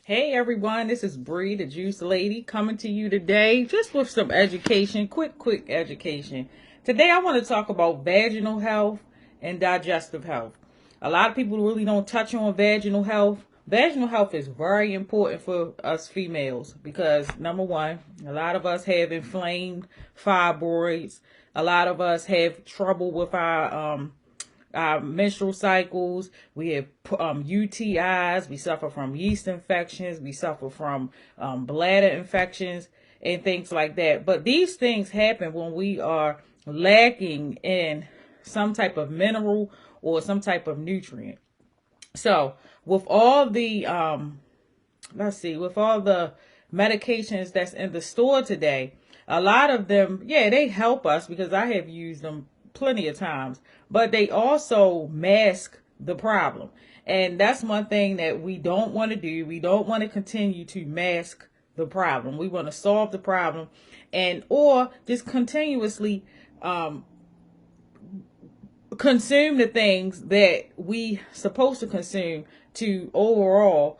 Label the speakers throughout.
Speaker 1: Hey everyone, this is Bree, the Juice Lady, coming to you today just with some education, quick education. Today I want to talk about vaginal health and digestive health. A lot of people really don't touch on vaginal health. Vaginal health is very important for us females because number one, a lot of us have inflamed fibroids. A lot of us have trouble with our menstrual cycles. We have UTIs. We suffer from yeast infections. We suffer from bladder infections and things like that. But these things happen when we are lacking in some type of mineral or some type of nutrient. So with all the with all the medications that's in the store today, a lot of them, yeah, they help us because I have used them plenty of times, but they also mask the problem. And that's one thing that we don't want to do. We don't want to continue to mask the problem. We want to solve the problem and or just continuously consume the things that we supposed to consume to overall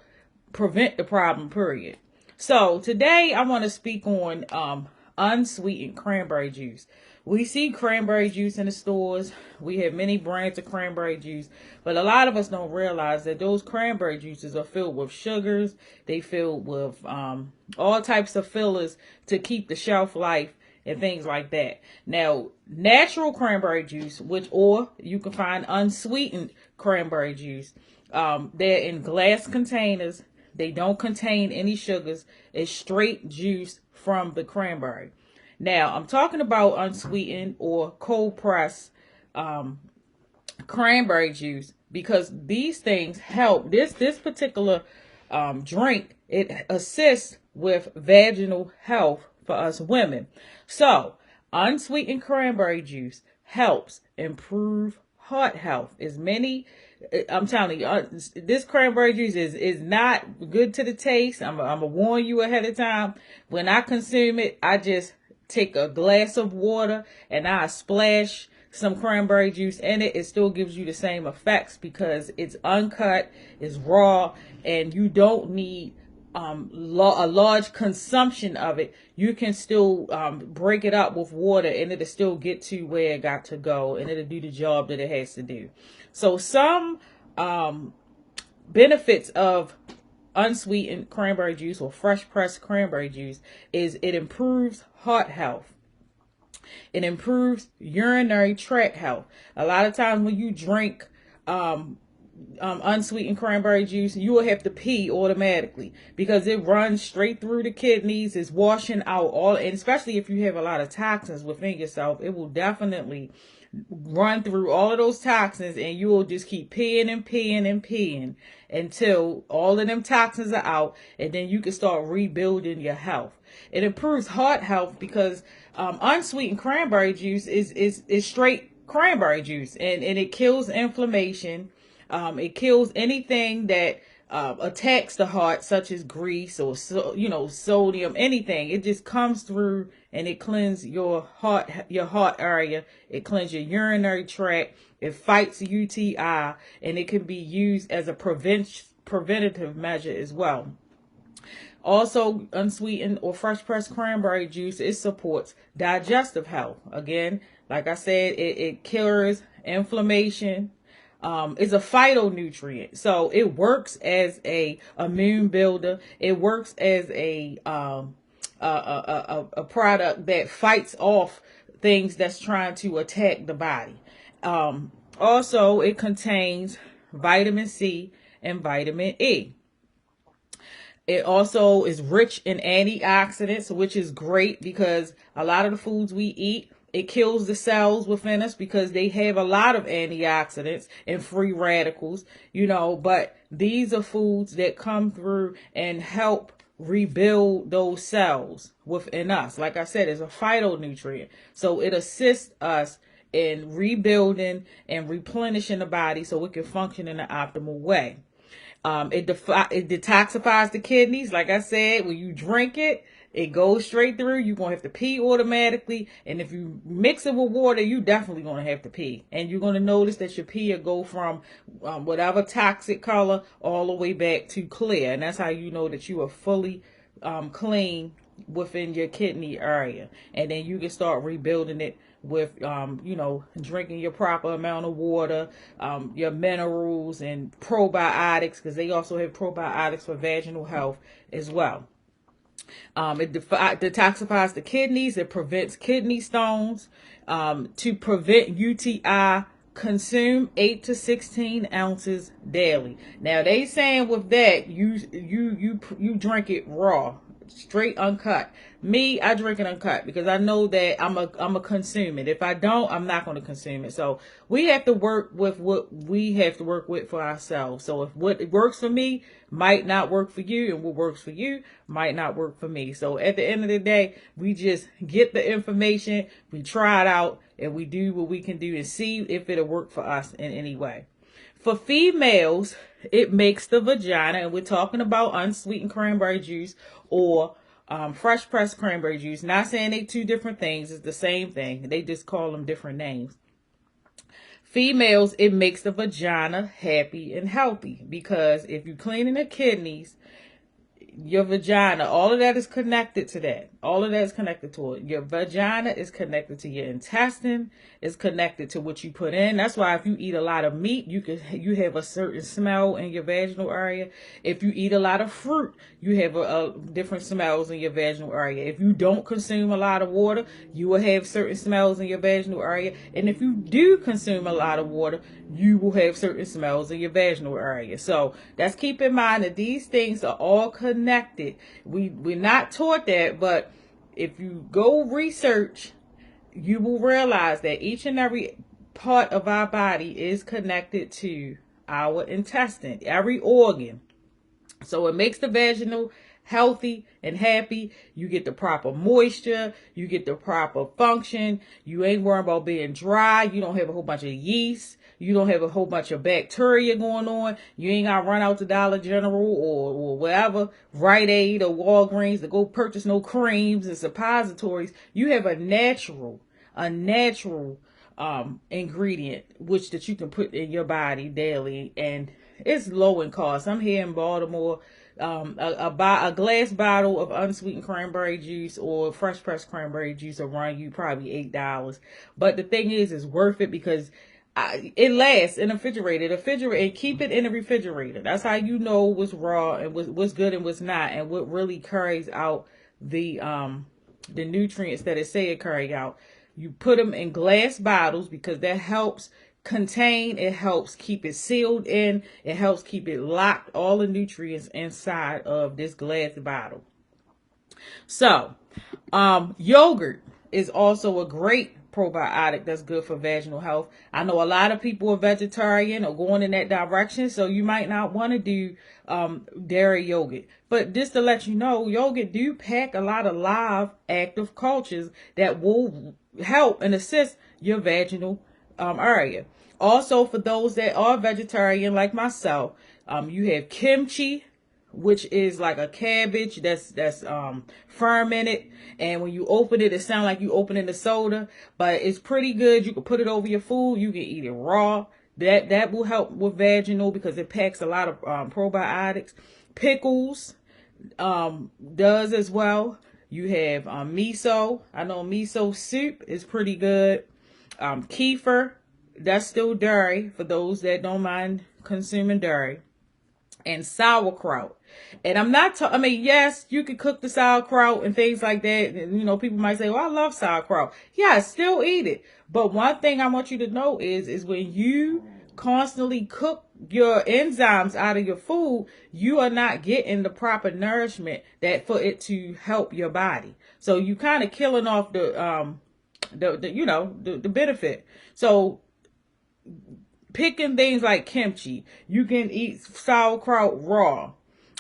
Speaker 1: prevent the problem, period. So today I want to speak on unsweetened cranberry juice. We see cranberry juice in the stores. We have many brands of cranberry juice, but a lot of us don't realize that those cranberry juices are filled with sugars. They filled with all types of fillers to keep the shelf life and things like that. Now, natural cranberry juice, or you can find unsweetened cranberry juice, they're in glass containers. They don't contain any sugars. It's straight juice from the cranberry. Now, I'm talking about unsweetened or cold pressed cranberry juice because these things help. This particular drink, it assists with vaginal health for us women. So, unsweetened cranberry juice helps improve heart health. I'm telling you, this cranberry juice is not good to the taste. I'm gonna warn you ahead of time. When I consume it, I just take a glass of water and I splash some cranberry juice in it. It still gives you the same effects because it's uncut, it's raw, and you don't need a large consumption of it. You can still break it up with water and it'll still get to where it got to go and it'll do the job that it has to do. So some benefits of unsweetened cranberry juice or fresh pressed cranberry juice is it improves heart health. It improves urinary tract health. A lot of times when you drink unsweetened cranberry juice, you will have to pee automatically because it runs straight through the kidneys. It's washing out all, and especially if you have a lot of toxins within yourself, it will definitely run through all of those toxins and you will just keep peeing and peeing and peeing until all of them toxins are out, and then you can start rebuilding your health. It improves heart health because unsweetened cranberry juice is straight cranberry juice, and it kills inflammation. It kills anything that attacks the heart, such as grease or sodium, anything. It just comes through and it cleanses your heart area. It cleanses your urinary tract. It fights UTI, and it can be used as a preventative measure as well. Also, unsweetened or fresh pressed cranberry juice, it supports digestive health. Again, like I said, it cures inflammation. Is a phytonutrient, so it works as a immune builder. It works as a product that fights off things that's trying to attack the body. Also, it contains vitamin C and vitamin E. It also is rich in antioxidants, which is great because a lot of the foods we eat, it kills the cells within us because they have a lot of antioxidants and free radicals, but these are foods that come through and help rebuild those cells within us. Like I said, it's a phytonutrient. So it assists us in rebuilding and replenishing the body so it can function in an optimal way. It detoxifies the kidneys. Like I said, when you drink it, It goes straight through. You're going to have to pee automatically. And if you mix it with water, you definitely going to have to pee. And you're going to notice that your pee will go from whatever toxic color all the way back to clear. And that's how you know that you are fully clean within your kidney area. And then you can start rebuilding it with, drinking your proper amount of water, your minerals and probiotics, because they also have probiotics for vaginal health as well. It detoxifies the kidneys. It prevents kidney stones. To prevent UTI, consume 8 to 16 ounces daily. Now they saying with that you drink it raw, straight uncut. Me, I drink it uncut because I know that I'm a consume it. If I don't, I'm not going to consume it. So we have to work with what we have to work with for ourselves. So if what works for me might not work for you, and what works for you might not work for me. So at the end of the day, we just get the information, we try it out, and we do what we can do and see if it'll work for us in any way. For females, it makes the vagina, and we're talking about unsweetened cranberry juice or fresh pressed cranberry juice. Not saying they two different things. It's the same thing. They just call them different names. Females, it makes the vagina happy and healthy, because if you're cleaning the kidneys, your vagina, all of that is connected to that. All of that is connected to it. Your vagina is connected to your intestine. It's connected to what you put in. That's why if you eat a lot of meat, you have a certain smell in your vaginal area. If you eat a lot of fruit, you have a different smells in your vaginal area. If you don't consume a lot of water, you will have certain smells in your vaginal area. And if you do consume a lot of water, you will have certain smells in your vaginal area. So that's, keep in mind that these things are all connected. We're not taught that, but if you go research, you will realize that each and every part of our body is connected to our intestine, every organ. So it makes the vaginal healthy and happy. You get the proper moisture. You get the proper function. You ain't worrying about being dry. You don't have a whole bunch of yeast. You don't have a whole bunch of bacteria going on. You ain't got to run out to Dollar General or wherever, Rite Aid or Walgreens, to go purchase no creams and suppositories. You have a natural ingredient which that you can put in your body daily, and it's low in cost. I'm here in Baltimore. A glass bottle of unsweetened cranberry juice or fresh pressed cranberry juice will run you probably $8. But the thing is, it's worth it because it lasts in the refrigerator. And keep it in the refrigerator. That's how you know what's raw and what's good and what's not, and what really carries out the nutrients that it say it carry out. You put them in glass bottles because that helps contain, it helps keep it sealed in, it helps keep it locked, all the nutrients inside of this glass bottle. So yogurt is also a great probiotic that's good for vaginal health. I know a lot of people are vegetarian or going in that direction, so you might not want to do dairy yogurt. But just to let you know, yogurt do pack a lot of live active cultures that will help and assist your vaginal area. Also, for those that are vegetarian like myself, you have kimchi, which is like a cabbage that's fermented, and when you open it, it sounds like you opening the soda, but it's pretty good. You can put it over your food. You can eat it raw. That will help with vaginal because it packs a lot of probiotics. Pickles does as well. You have miso. I know miso soup is pretty good. Kefir, that's still dairy for those that don't mind consuming dairy. And sauerkraut. And I'm not I mean, yes, you can cook the sauerkraut and things like that. And, people might say, well, I love sauerkraut. Yeah, still eat it. But one thing I want you to know is when you constantly cook your enzymes out of your food, you are not getting the proper nourishment that for it to help your body. So you kind of killing off the benefit. So picking things like kimchi, you can eat sauerkraut raw,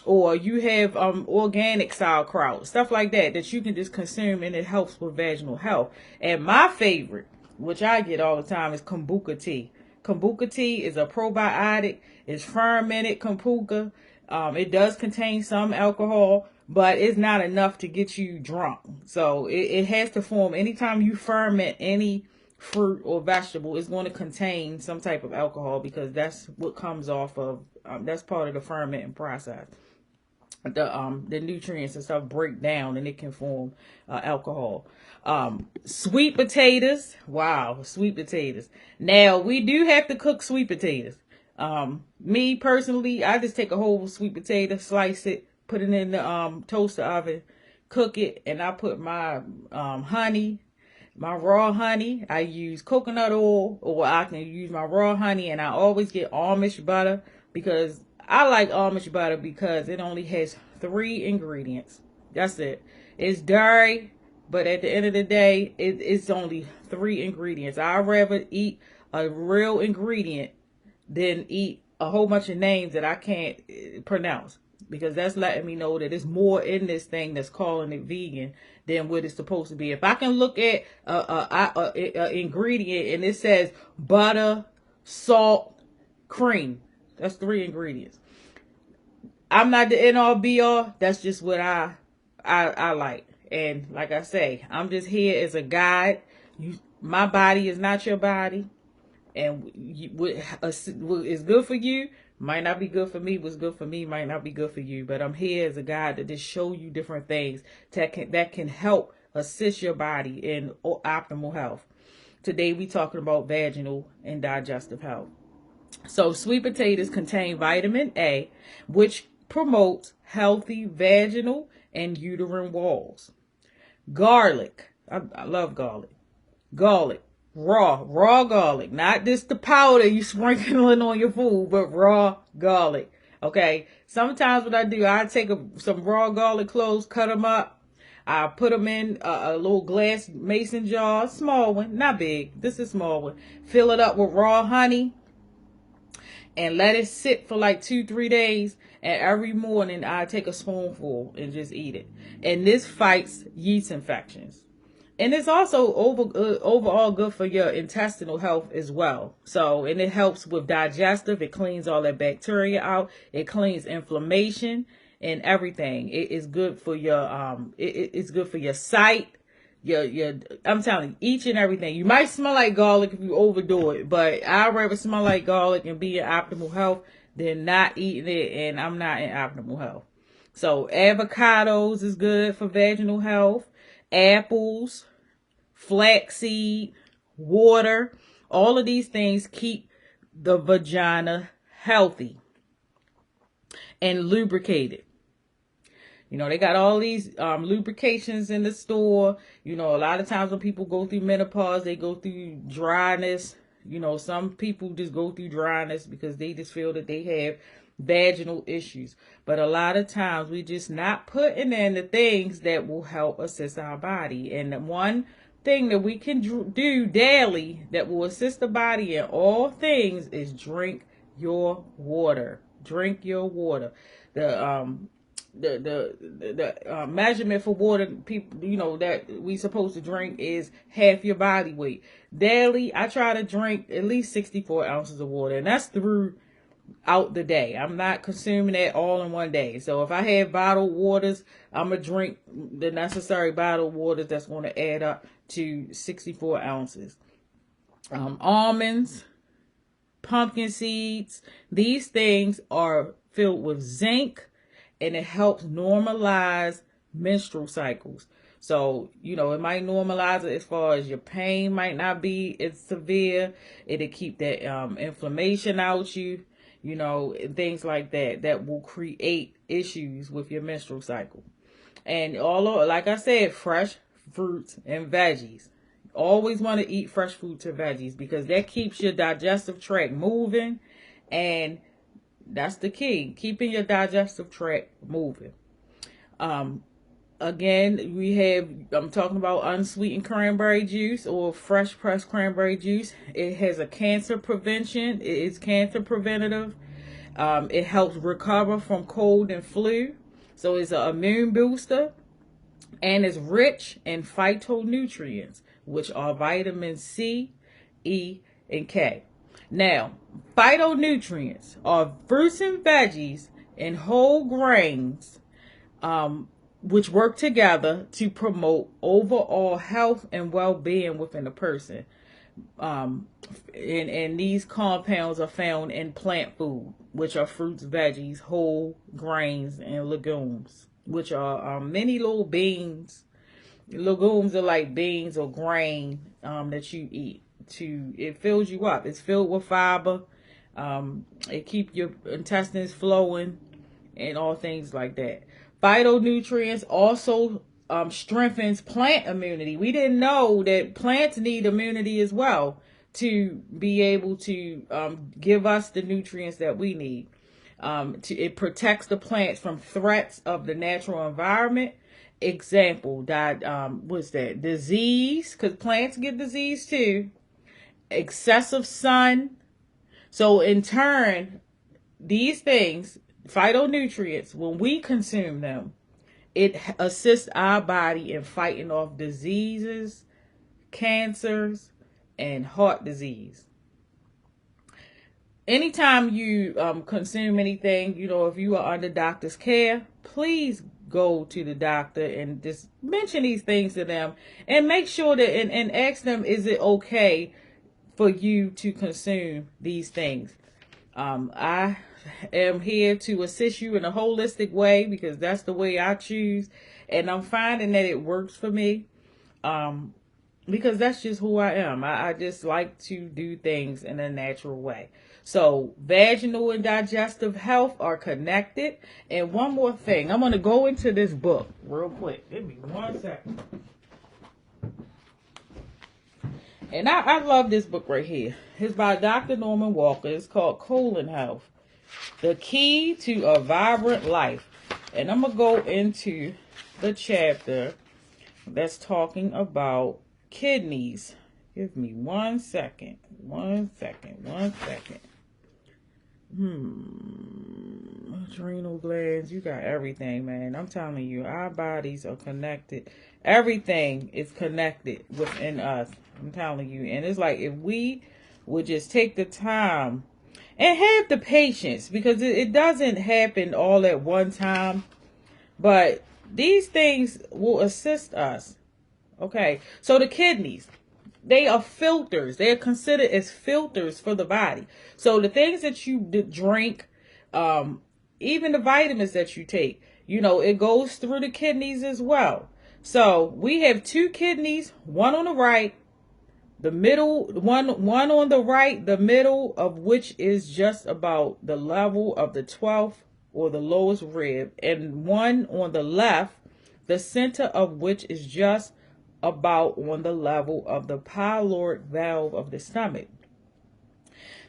Speaker 1: or you have organic sauerkraut, stuff like that you can just consume, and it helps with vaginal health. And my favorite, which I get all the time, is kombucha tea. Kombucha tea is a probiotic. It's fermented kombucha. It does contain some alcohol, but it's not enough to get you drunk. So it has to form, anytime you ferment any fruit or vegetable, it's going to contain some type of alcohol, because that's what comes off of, that's part of the fermenting process. The nutrients and stuff break down and it can form alcohol. Sweet potatoes. Wow, sweet potatoes. Now we do have to cook sweet potatoes. Me personally, I just take a whole sweet potato, slice it, put it in the toaster oven, cook it, and I put my honey, my raw honey. I use coconut oil, or I can use my raw honey, and I always get Amish butter, because I like Amish butter because it only has 3 ingredients. That's it. It's dairy, but at the end of the day, it's only 3 ingredients. I'd rather eat a real ingredient than eat a whole bunch of names that I can't pronounce, because that's letting me know that there's more in this thing that's calling it vegan than what it's supposed to be. If I can look at a ingredient and it says butter, salt, cream, that's 3 ingredients. I'm not the end all be all. That's just what I like. And like I say, I'm just here as a guide. My body is not your body. And what is good for you might not be good for me. What's good for me might not be good for you. But I'm here as a guide to just show you different things that can help assist your body in optimal health. Today we talking about vaginal and digestive health. So sweet potatoes contain vitamin A, which promotes healthy vaginal and uterine walls. Garlic. I love garlic. Garlic. Raw garlic. Not just the powder you sprinkling on your food, but raw garlic. Okay. Sometimes what I do, I take some raw garlic cloves, cut them up. I put them in a little glass mason jar, small one, not big. This is a small one. Fill it up with raw honey and let it sit for like 2-3 days. And every morning I take a spoonful and just eat it. And this fights yeast infections. And it's also overall good for your intestinal health as well. So, and it helps with digestive. It cleans all that bacteria out. It cleans inflammation and everything. It is good for your it's good for your sight. Your I'm telling you, each and everything. You might smell like garlic if you overdo it, but I'd rather smell like garlic and be in optimal health than not eating it and I'm not in optimal health. So avocados is good for vaginal health. Apples, flaxseed, water, all of these things keep the vagina healthy and lubricated. You know, they got all these lubrications in the store. You know, a lot of times when people go through menopause, they go through dryness. You know, some people just go through dryness because they just feel that they have vaginal issues. But a lot of times we just not putting in the things that will help assist our body. And the one thing that we can do daily that will assist the body in all things is drink your water. Drink your water. The measurement for water, people, you know, that we supposed to drink is half your body weight. Daily, I try to drink at least 64 ounces of water, and that's throughout the day. I'm not consuming that all in one day. So if I have bottled waters, I'm going to drink the necessary bottled waters that's going to add up to 64 ounces. Almonds, pumpkin seeds, these things are filled with zinc, and it helps normalize menstrual cycles. So, you know, it might normalize it as far as your pain might not be as severe. It'll keep that inflammation out you, you know, and things like that, that will create issues with your menstrual cycle. And like I said, fresh fruits and veggies. Always want to eat fresh fruits and veggies because that keeps your digestive tract moving, and that's the key, keeping your digestive tract moving. Again, I'm talking about unsweetened cranberry juice or fresh pressed cranberry juice. It has a cancer prevention. It is cancer preventative. It helps recover from cold and flu. So it's an immune booster. And it's rich in phytonutrients, which are vitamin C, E, and K. Now, phytonutrients are fruits and veggies and whole grains which work together to promote overall health and well-being within a person. And these compounds are found in plant food, which are fruits, veggies, whole grains, and legumes, which are many little beans. Legumes are like beans or grain that you eat. It fills you up. It's filled with fiber. It keeps your intestines flowing and all things like that. Phytonutrients also strengthens plant immunity. We didn't know that plants need immunity as well to be able to give us the nutrients that we need. It protects the plants from threats of the natural environment. Example, what's that? Disease, because plants get disease too. Excessive sun. So in turn, these things, phytonutrients, when we consume them, it assists our body in fighting off diseases, cancers, and heart disease. Anytime you consume anything, if you are under doctor's care, please go to the doctor and just mention these things to them and make sure that and ask them, is it okay for you to consume these things? I am here to assist you in a holistic way because that's the way I choose, and I'm finding that it works for me because that's just who I am. I just like to do things in a natural way. So vaginal and digestive health are connected. And one more thing, I'm going to go into this book real quick. Give me 1 second. And I love this book right here. It's by Dr. Norman Walker. It's called Colon Health, The Key to a Vibrant Life. And I'm going to go into the chapter that's talking about kidneys. Give me 1 second. 1 second. 1 second. Adrenal glands. You got everything, man. I'm telling you, our bodies are connected. Everything is connected within us. I'm telling you. And it's like if we would just take the time and have the patience, because it doesn't happen all at one time. But these things will assist us. Okay. So the kidneys, they are filters. They are considered as filters for the body. So the things that you drink, even the vitamins that you take, it goes through the kidneys as well. So we have 2 kidneys, one on the right, the middle, one on the right, the middle of which is just about the level of the 12th or the lowest rib, and one on the left, the center of which is just about on the level of the pyloric valve of the stomach.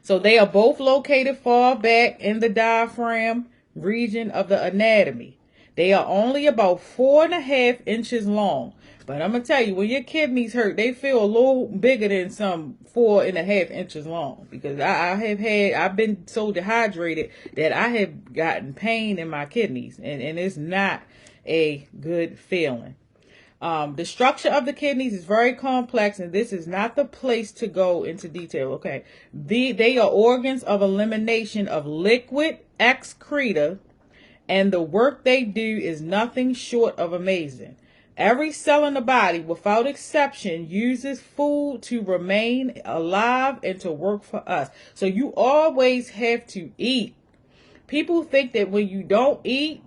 Speaker 1: So they are both located far back in the diaphragm region of the anatomy. They are only about 4.5 inches long. But I'm going to tell you, when your kidneys hurt, they feel a little bigger than some 4.5 inches long. Because I've been so dehydrated that I have gotten pain in my kidneys. And it's not a good feeling. The structure of the kidneys is very complex, and this is not the place to go into detail. Okay. They are organs of elimination of liquid excreta, and the work they do is nothing short of amazing. Every cell in the body, without exception, uses food to remain alive and to work for us. So you always have to eat. People think that when you don't eat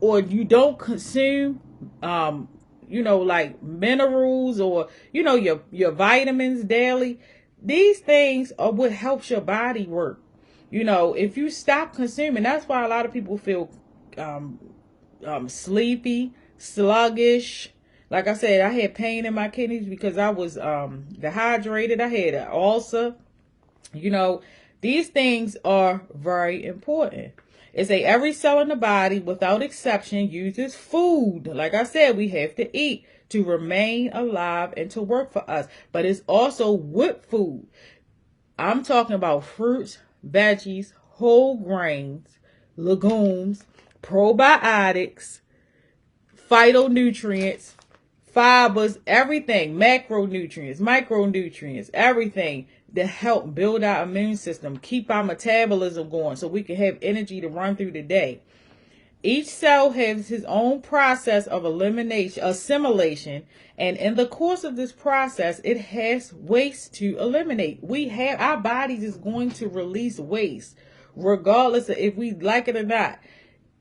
Speaker 1: or you don't consume, like minerals or, your vitamins daily, these things are what helps your body work. If you stop consuming, that's why a lot of people feel sleepy, sluggish. Like I said, I had pain in my kidneys because I was dehydrated. I had an ulcer. These things are very important. It's every cell in the body, without exception, uses food. Like I said, we have to eat to remain alive and to work for us. But it's also with food. I'm talking about fruits, veggies, whole grains, legumes, probiotics, phytonutrients, fibers, everything, macronutrients, micronutrients, everything to help build our immune system, keep our metabolism going so we can have energy to run through the day. Each cell has its own process of assimilation, and in the course of this process, it has waste to eliminate. Our bodies is going to release waste, regardless of if we like it or not.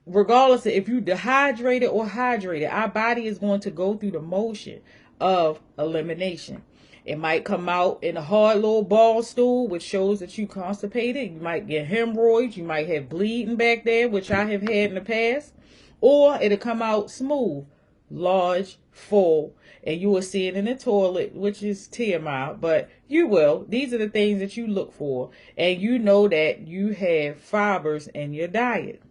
Speaker 1: Regardless of if you dehydrated or hydrated, our body is going to go through the motion of elimination. It might come out in a hard little ball stool, which shows that you constipated. You might get hemorrhoids. You might have bleeding back there, which I have had in the past. Or it'll come out smooth, large, full, and you will see it in the toilet, which is TMI, but you will. These are the things that you look for, and you know that you have fibers in your diet.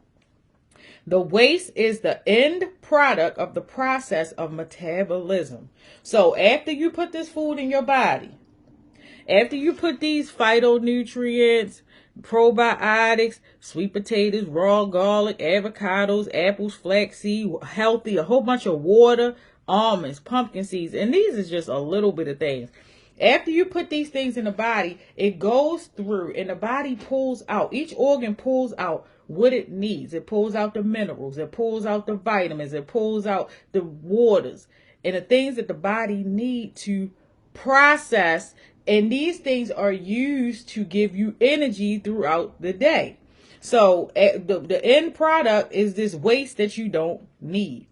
Speaker 1: The waste is the end product of the process of metabolism. So after you put this food in your body, after you put these phytonutrients, probiotics, sweet potatoes, raw garlic, avocados, apples, flaxseed, healthy, a whole bunch of water, almonds, pumpkin seeds, and these is just a little bit of things. After you put these things in the body, it goes through and the body pulls out. Each organ pulls out what it needs. It pulls out the minerals. It pulls out the vitamins. It pulls out the waters and the things that the body need to process. And these things are used to give you energy throughout the day. So the end product is this waste that you don't need.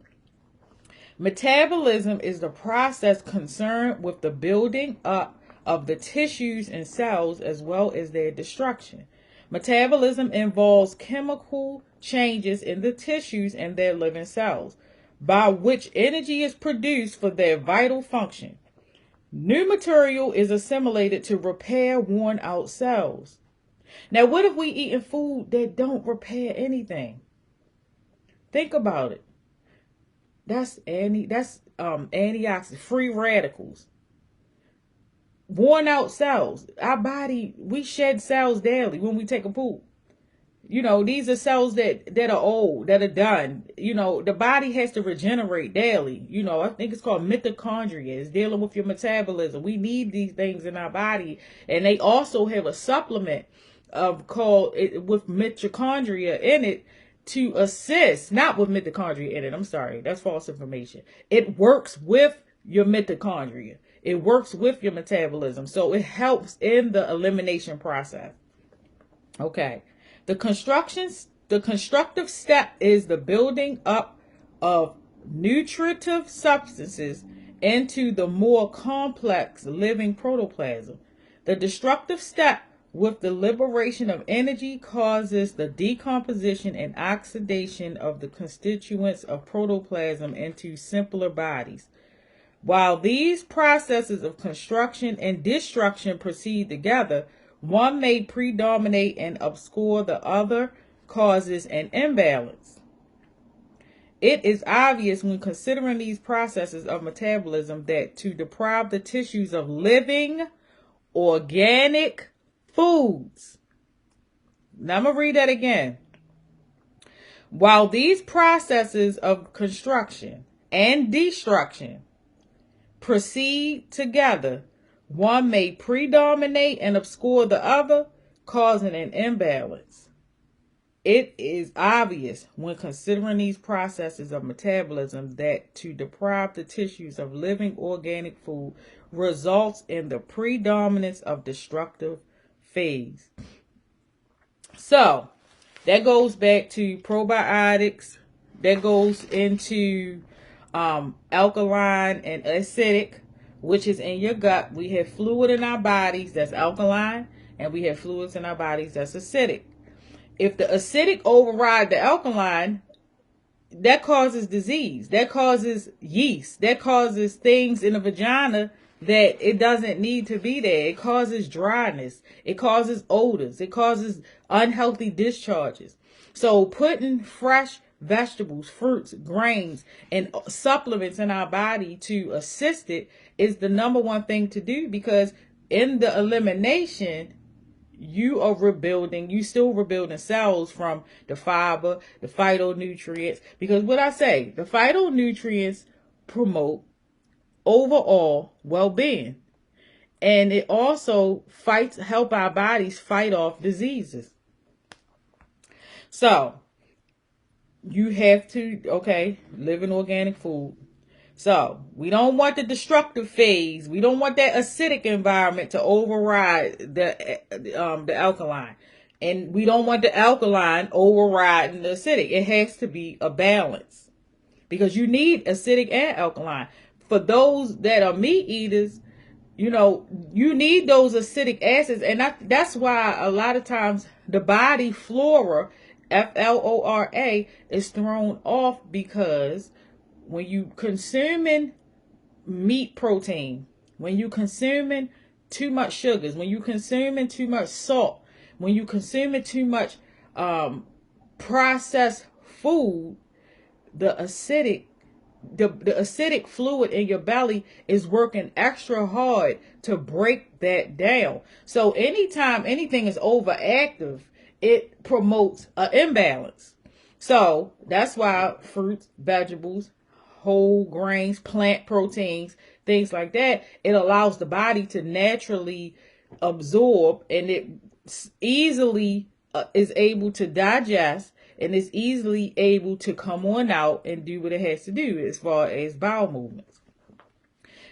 Speaker 1: Metabolism is the process concerned with the building up of the tissues and cells as well as their destruction. Metabolism involves chemical changes in the tissues and their living cells, by which energy is produced for their vital function. New material is assimilated to repair worn out cells. Now, what if we eating food that don't repair anything? Think about it. That's antioxidant, free radicals, worn out cells. Our body, we shed cells daily when we take a poop. You know, these are cells that are old, that are done. You know, the body has to regenerate daily. You know, I think it's called mitochondria. It's dealing with your metabolism. We need these things in our body. And they also have a supplement called with mitochondria in it to assist, not with mitochondria in it. I'm sorry, that's false information. It works with your mitochondria. It works with your metabolism. So it helps in the elimination process. Okay. The constructive step is the building up of nutritive substances into the more complex living protoplasm. The destructive step with the liberation of energy causes the decomposition and oxidation of the constituents of protoplasm into simpler bodies. While these processes of construction and destruction proceed together, one may predominate and obscure the other, causes an imbalance. It is obvious when considering these processes of metabolism that to deprive the tissues of living, organic foods. Now I'm going to read that again. While these processes of construction and destruction proceed together, one may predominate and obscure the other, causing an imbalance. It is obvious when considering these processes of metabolism that to deprive the tissues of living organic food results in the predominance of destructive phase. So that goes back to probiotics. That goes into alkaline and acidic, which is in your gut. We have fluid in our bodies that's alkaline, and we have fluids in our bodies that's acidic. If the acidic override the alkaline, that causes disease. That causes yeast. That causes things in the vagina that it doesn't need to be there. It causes dryness. It causes odors. It causes unhealthy discharges. So putting fresh vegetables, fruits, grains, and supplements in our body to assist it is the number one thing to do, because in the elimination, you still rebuilding cells from the fiber, the phytonutrients, because what I say, the phytonutrients promote overall well-being, and it also help our bodies fight off diseases. So you have to, okay, live in organic food. So we don't want the destructive phase. We don't want that acidic environment to override the alkaline, and we don't want the alkaline overriding the acidic. It has to be a balance because you need acidic and alkaline. For those that are meat eaters, you need those acidic acids, and that's why a lot of times the body flora, flora, is thrown off because when you consuming meat protein, when you consuming too much sugars, when you consuming too much salt, when you consuming too much processed food, the acidic the acidic fluid in your belly is working extra hard to break that down. So anytime anything is overactive, it promotes an imbalance. So that's why fruits, vegetables, whole grains, plant proteins, things like that, it allows the body to naturally absorb, and it easily is able to digest, and is easily able to come on out and do what it has to do as far as bowel movements.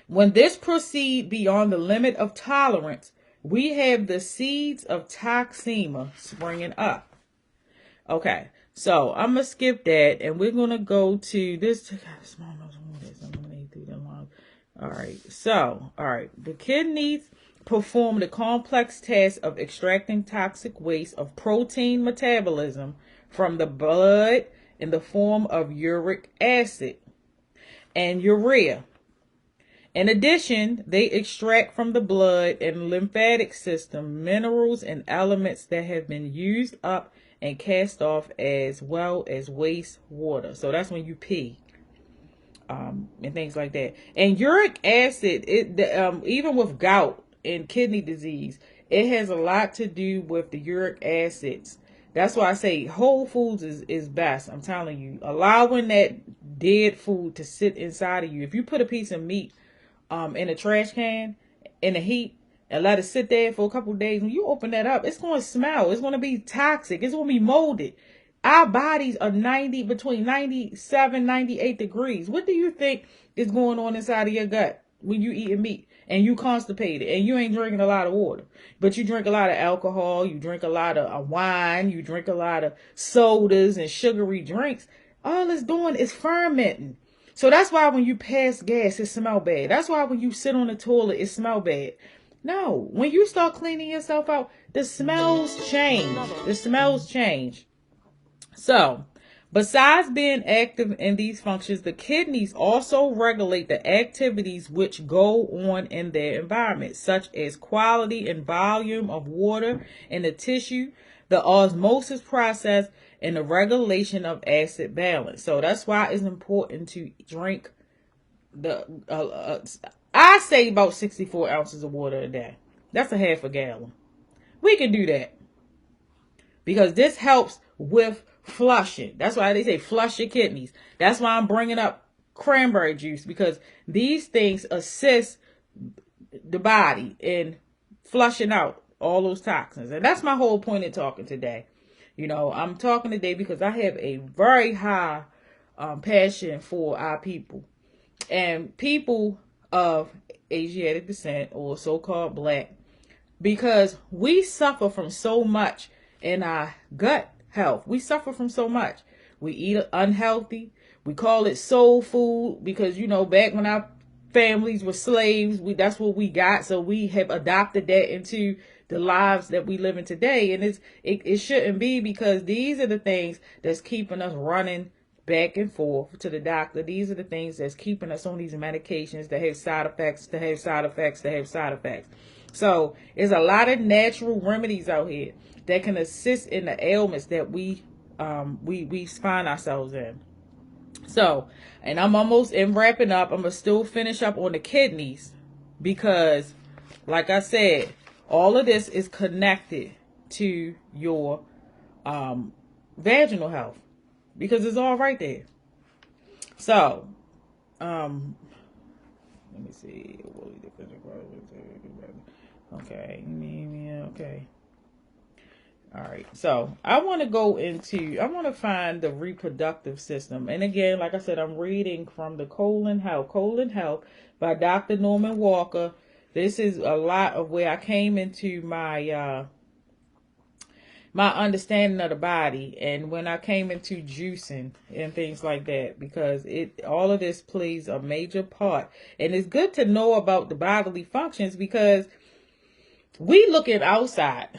Speaker 1: When this proceed beyond the limit of tolerance, we have the seeds of toxemia springing up. Okay, so I'm gonna skip that, and we're gonna go to this. All right. The kidneys perform the complex task of extracting toxic waste of protein metabolism from the blood in the form of uric acid and urea. In addition, they extract from the blood and lymphatic system minerals and elements that have been used up and cast off, as well as waste water. So that's when you pee. And things like that. And uric acid, even with gout and kidney disease, it has a lot to do with the uric acids. That's why I say whole foods is best. I'm telling you, allowing that dead food to sit inside of you. If you put a piece of meat in a trash can in the heat and let it sit there for a couple of days, when you open that up, it's going to smell. It's going to be toxic. It's going to be molded. Our bodies are between 97, 98 degrees. What do you think is going on inside of your gut when you eating meat and you constipated and you ain't drinking a lot of water, but you drink a lot of alcohol, you drink a lot of wine, you drink a lot of sodas and sugary drinks? All it's doing is fermenting. So that's why when you pass gas, it smell bad. That's why when you sit on the toilet, it smell bad. No, when you start cleaning yourself out, the smells change. The smells change. So, besides being active in these functions, the kidneys also regulate the activities which go on in their environment, such as quality and volume of water in the tissue, the osmosis process, and the regulation of acid balance. So that's why it's important to drink I say about 64 ounces of water a day. That's a half a gallon. We can do that because this helps with flushing. That's why they say flush your kidneys. That's why I'm bringing up cranberry juice, because these things assist the body in flushing out all those toxins. And that's my whole point in talking today. I'm talking today because I have a very high passion for our people and people of Asiatic descent, or so-called black, because we suffer from so much in our gut health. We suffer from so much. We eat unhealthy. We call it soul food because, back when our families were slaves, that's what we got. So we have adopted that into the lives that we live in today. And it shouldn't be, because these are the things that's keeping us running back and forth to the doctor. These are the things that's keeping us on these medications that have side effects, So there's a lot of natural remedies out here that can assist in the ailments that we find ourselves in. So, and I'm almost in wrapping up. I'm gonna still finish up on the kidneys because, like I said, all of this is connected to your vaginal health, because it's all right there. So, let me see. Okay. Okay. All right, so I want to find the reproductive system. And again, like I said, I'm reading from the Colon Health by Dr. Norman Walker. This is a lot of where I came into my understanding of the body, and when I came into juicing and things like that, because all of this plays a major part. And it's good to know about the bodily functions, because we look at outside,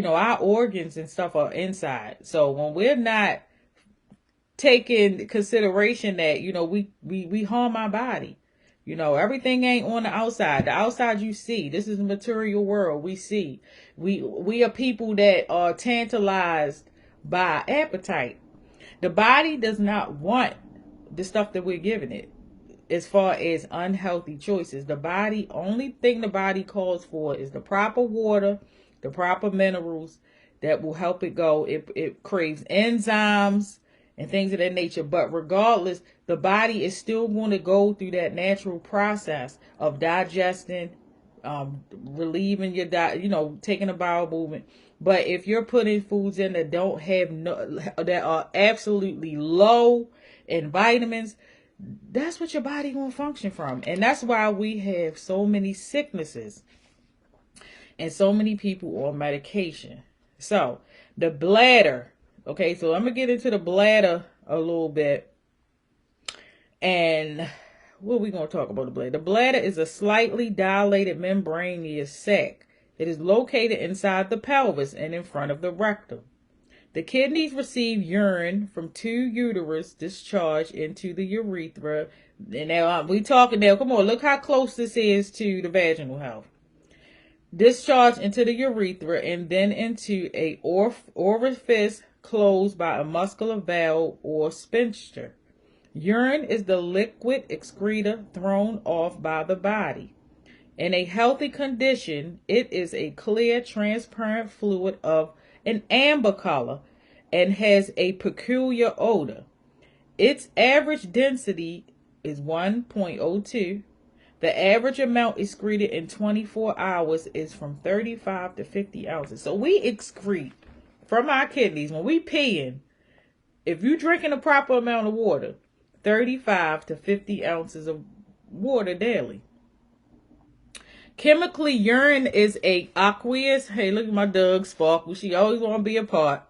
Speaker 1: our organs and stuff are inside. So when we're not taking consideration that, we harm our body. Everything ain't on the outside. The outside you see. This is the material world. We see. We are people that are tantalized by appetite. The body does not want the stuff that we're giving it. As far as unhealthy choices, only thing the body calls for is the proper water, the proper minerals that will help it go. It craves enzymes and things of that nature. But regardless, the body is still going to go through that natural process of digesting, relieving your diet, taking a bowel movement. But if you're putting foods in that don't have that are absolutely low in vitamins, that's what your body gonna function from. And that's why we have so many sicknesses and so many people on medication. So the bladder. Okay, so I'm gonna get into the bladder a little bit. And what are we gonna talk about the bladder? The bladder is a slightly dilated membranous sac. It is located inside the pelvis and in front of the rectum. The kidneys receive urine from two uterus discharge into the urethra. And now we talking now. Come on, look how close this is to the vaginal health. Discharge into the urethra and then into a orifice closed by a muscular valve or sphincter. Urine is the liquid excreta thrown off by the body. In a healthy condition, it is a clear, transparent fluid of an amber color and has a peculiar odor. Its average density is 1.02. The average amount excreted in 24 hours is from 35 to 50 ounces. So we excrete from our kidneys when we peeing. If you're drinking a proper amount of water, 35 to 50 ounces of water daily. Chemically, urine is aqueous. Hey, look at my Doug Sparkle. She always want to be a part.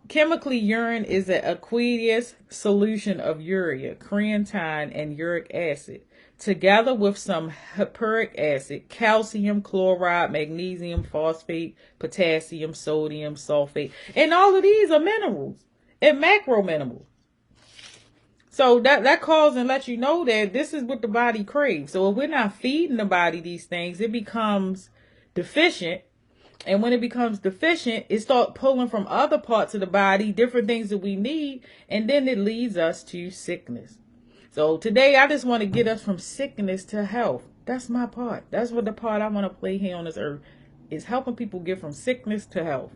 Speaker 1: Chemically, urine is an aqueous solution of urea, creatine, and uric acid, together with some hippuric acid, calcium, chloride, magnesium, phosphate, potassium, sodium, sulfate. And all of these are minerals and macro minerals. So that calls and lets you know that this is what the body craves. So if we're not feeding the body these things, it becomes deficient. And when it becomes deficient, it starts pulling from other parts of the body, different things that we need, and then it leads us to sickness. So today, I just want to get us from sickness to health. That's my part. That's what the part I want to play here on this earth, is helping people get from sickness to health.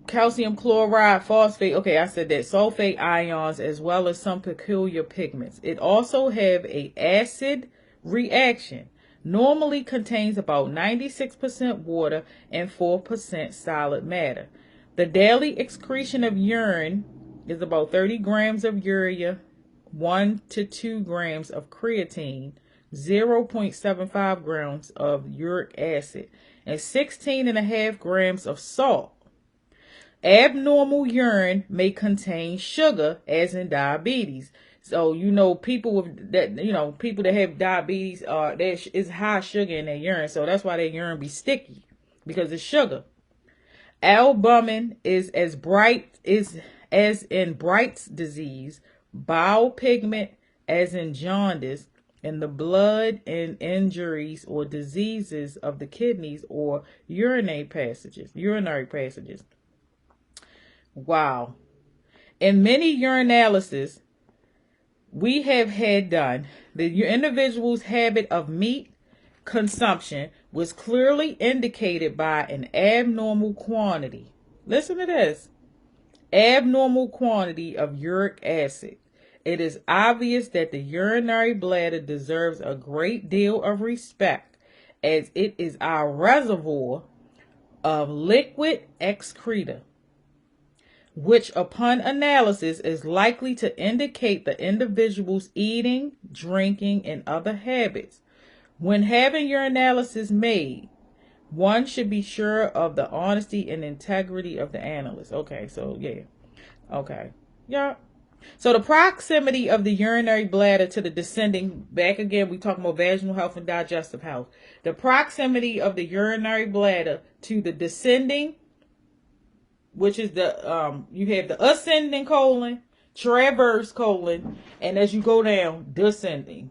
Speaker 1: Calcium chloride, phosphate, okay, I said that, sulfate ions, as well as some peculiar pigments. It also have a acid reaction. Normally contains about 96% water and 4% solid matter. The daily excretion of urine is about 30 grams of urea, 1 to 2 grams of creatine, 0.75 grams of uric acid, and 16.5 grams of salt. Abnormal urine may contain sugar, as in diabetes. So, people people that have diabetes, there is high sugar in their urine. So that's why their urine be sticky, because it's sugar. Albumin is as in Bright's disease, bowel pigment as in jaundice, and the blood and injuries or diseases of the kidneys or urinary passages. Wow. In many urinalyses we have had done, the individual's habit of meat consumption was clearly indicated by an abnormal quantity. Listen to this. Abnormal quantity of uric acid. It is obvious that the urinary bladder deserves a great deal of respect as it is our reservoir of liquid excreta, which upon analysis is likely to indicate the individual's eating, drinking, and other habits. When having your analysis made, one should be sure of the honesty and integrity of the analyst. Okay, so yeah. Okay. Yeah. So the proximity of the urinary bladder to the descending, back again, we talking about vaginal health and digestive health. The proximity of the urinary bladder to the descending, which is the, you have the ascending colon, transverse colon, and as you go down, descending.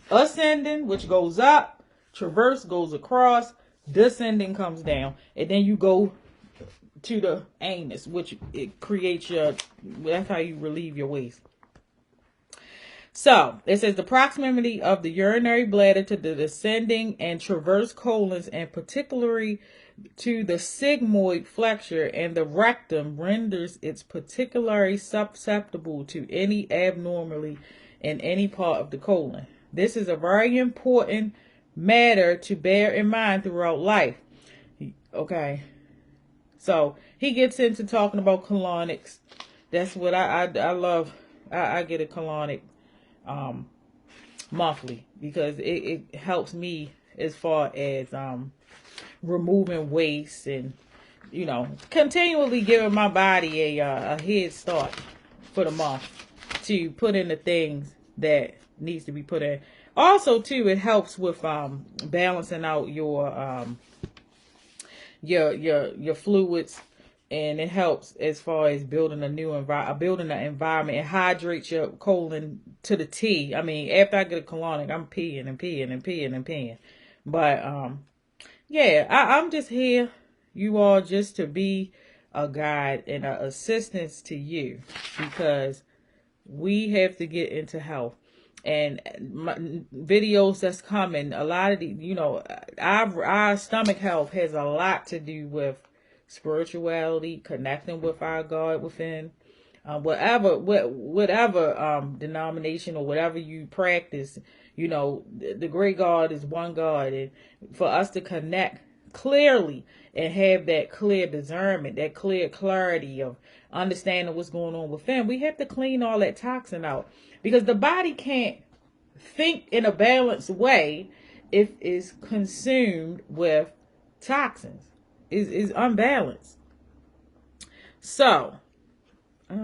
Speaker 1: Ascending, which goes up, transverse goes across, descending comes down, and then you go to the anus, which it creates that's how you relieve your waste. So it says the proximity of the urinary bladder to the descending and transverse colons, and particularly to the sigmoid flexure and the rectum, renders it particularly susceptible to any abnormality in any part of the colon. This is a very important matter to bear in mind throughout life. Okay. So he gets into talking about colonics. That's what I love. I get a colonic monthly because it helps me as far as removing waste and, you know, continually giving my body a head start for the month to put in the things that needs to be put in. Also, too, it helps with balancing out your fluids, and it helps as far as building a new building an environment. It hydrates your colon to the T. I mean, after I get a colonic, I'm peeing and peeing and peeing and peeing. But yeah, I'm just here, you all, just to be a guide and an assistance to you, because we have to get into health. And my videos that's coming, a lot of the, you know, our stomach health has a lot to do with spirituality, connecting with our God within, whatever denomination or whatever you practice. You know, the great God is one God, and for us to connect clearly and have that clear discernment, that clear clarity of understanding what's going on within, we have to clean all that toxin out, because the body can't think in a balanced way if it's consumed with toxins. Is unbalanced. So I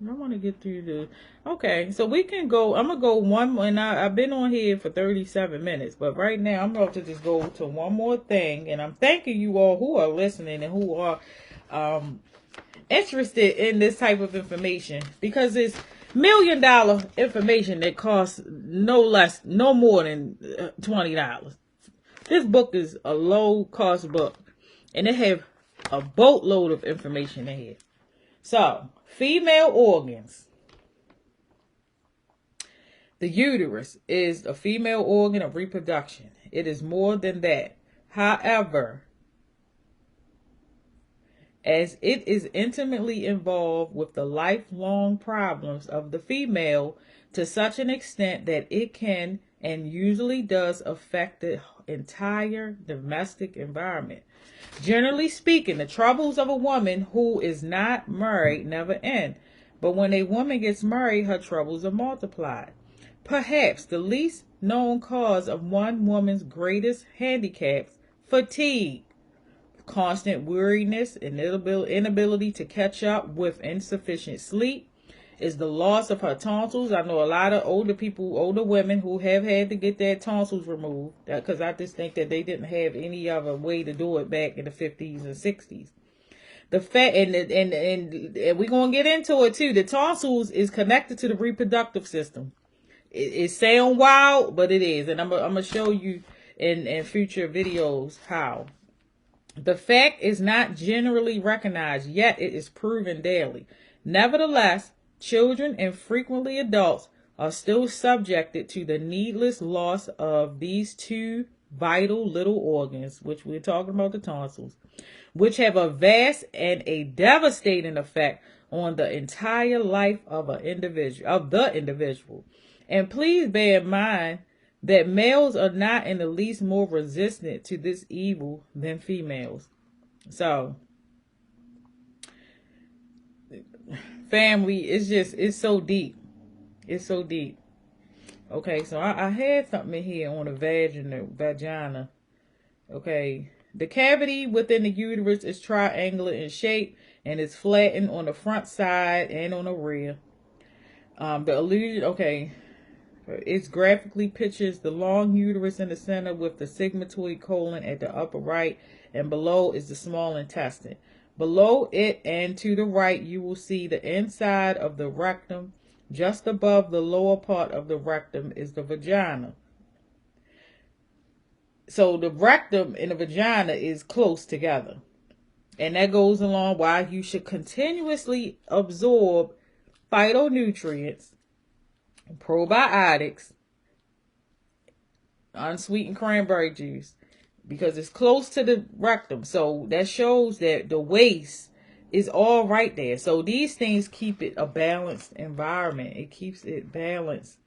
Speaker 1: want to get through the, okay, so we can go, I'm gonna go one, and I've been on here for 37 minutes, but right now I'm about to just go to one more thing. And I'm thanking you all who are listening and who are interested in this type of information, because it's $1 million information that costs no more than $20. This book is a low cost book, and it have a boatload of information in here. So, female organs. The uterus is a female organ of reproduction. It is more than that. However, as it is intimately involved with the lifelong problems of the female to such an extent that it can and usually does affect the entire domestic environment. Generally speaking, the troubles of a woman who is not married never end, but when a woman gets married, her troubles are multiplied. Perhaps the least known cause of one woman's greatest handicaps, fatigue, constant weariness, and inability to catch up with insufficient sleep, is the loss of her tonsils. I know a lot of older women who have had to get their tonsils removed, because I just think that they didn't have any other way to do it back in the 50s and 60s. The fact, and we're going to get into it too, the tonsils is connected to the reproductive system. It sounds wild, but it is. And I'm going to show you in future videos how. The fact is not generally recognized, yet it is proven daily. Nevertheless, children and frequently adults are still subjected to the needless loss of these two vital little organs, which we're talking about, the tonsils, which have a vast and a devastating effect on the entire life of the individual. And please bear in mind that males are not in the least more resistant to this evil than females. So, family, it's so deep. It's so deep. Okay, so I had something in here on the vagina. Okay, the cavity within the uterus is triangular in shape and is flattened on the front side and on the rear. The illusion, okay, it graphically pictures the long uterus in the center with the sigmoid colon at the upper right, and below is the small intestine. Below it and to the right, you will see the inside of the rectum. Just above the lower part of the rectum is the vagina. So the rectum and the vagina is close together. And that goes along why you should continuously absorb phytonutrients, probiotics, unsweetened cranberry juice, because it's close to the rectum. So that shows that the waste is all right there. So these things keep it a balanced environment. It keeps it balanced.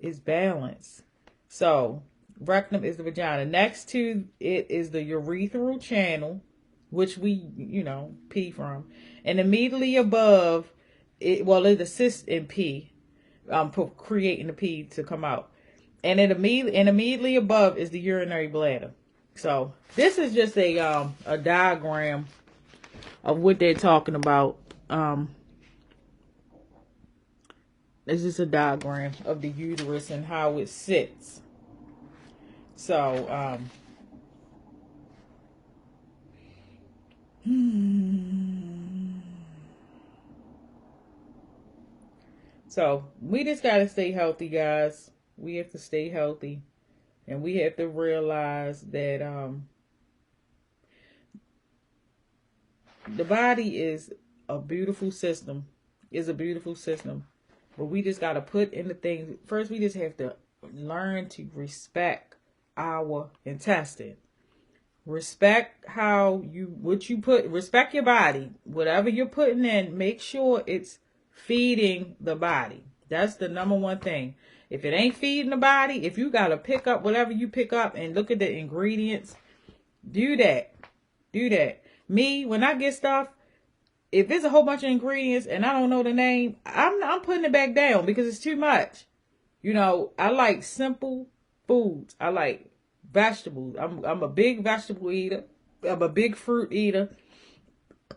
Speaker 1: It's balanced. So rectum is the vagina. Next to it is the urethral channel, which we, pee from. And immediately above it, well, it assists in pee, creating the pee to come out. And immediately above is the urinary bladder. So this is just a diagram of what they're talking about. This is a diagram of the uterus and how it sits. So so we just gotta stay healthy, guys. We have to stay healthy, and we have to realize that the body is a beautiful system. But we just got to put in the things. First, we just have to learn to respect our intestine. Respect respect your body. Whatever you're putting in, make sure it's feeding the body. That's the number one thing. If it ain't feeding the body, if you got to pick up whatever you pick up and look at the ingredients, do that. Me, when I get stuff, if there's a whole bunch of ingredients and I don't know the name, I'm putting it back down because it's too much. I like simple foods. I like vegetables. I'm a big vegetable eater. I'm a big fruit eater.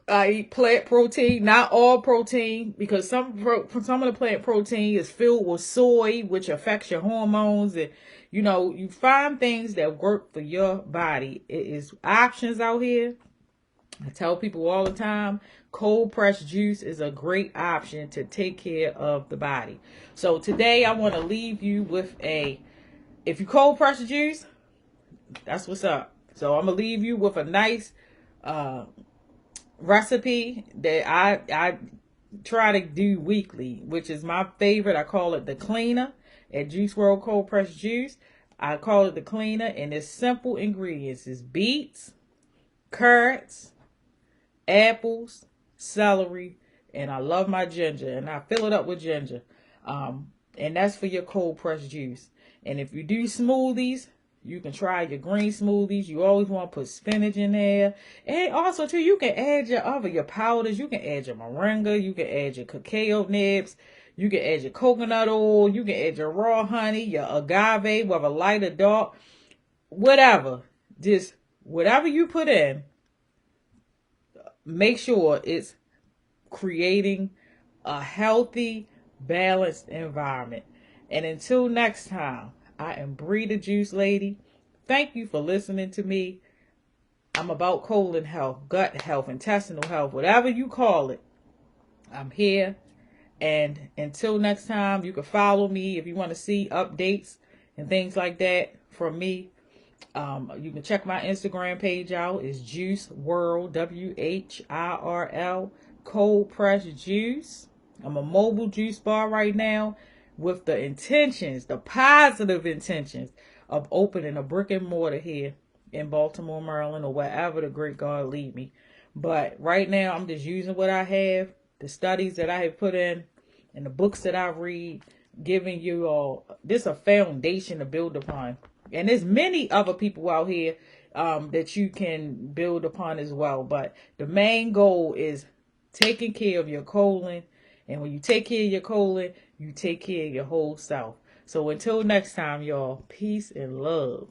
Speaker 1: I eat plant protein, not all protein, because some of the plant protein is filled with soy, which affects your hormones. And you find things that work for your body. It is options out here. I tell people all the time, cold pressed juice is a great option to take care of the body. So today I want to leave you with if you cold press the juice, that's what's up. So I'm going to leave you with a nice recipe that I try to do weekly, which is my favorite. I call it the cleaner at Juice World Cold Pressed Juice. I call it the cleaner, and it's simple ingredients. It's beets, carrots, apples, celery, and I love my ginger, and I fill it up with ginger. And that's for your cold pressed juice. And if you do smoothies, you can try your green smoothies. You always want to put spinach in there. And also too, you can add your powders. You can add your moringa. You can add your cacao nibs. You can add your coconut oil. You can add your raw honey, your agave, whether light or dark, whatever. Just whatever you put in, make sure it's creating a healthy, balanced environment. And until next time, I am Bree the Juice Lady. Thank you for listening to me. I'm about colon health, gut health, intestinal health, whatever you call it. I'm here. And until next time, you can follow me if you want to see updates and things like that from me. You can check my Instagram page out. It's Juice World, WHIRL, cold pressed juice. I'm a mobile juice bar right now with the intentions, the positive intentions of opening a brick and mortar here in Baltimore, Maryland, or wherever the great God lead me. But right now, I'm just using what I have, the studies that I have put in, and the books that I read, giving you all this a foundation to build upon. And there's many other people out here that you can build upon as well. But the main goal is taking care of your colon. And when you take care of your colon, you take care of your whole self. So until next time, y'all, peace and love.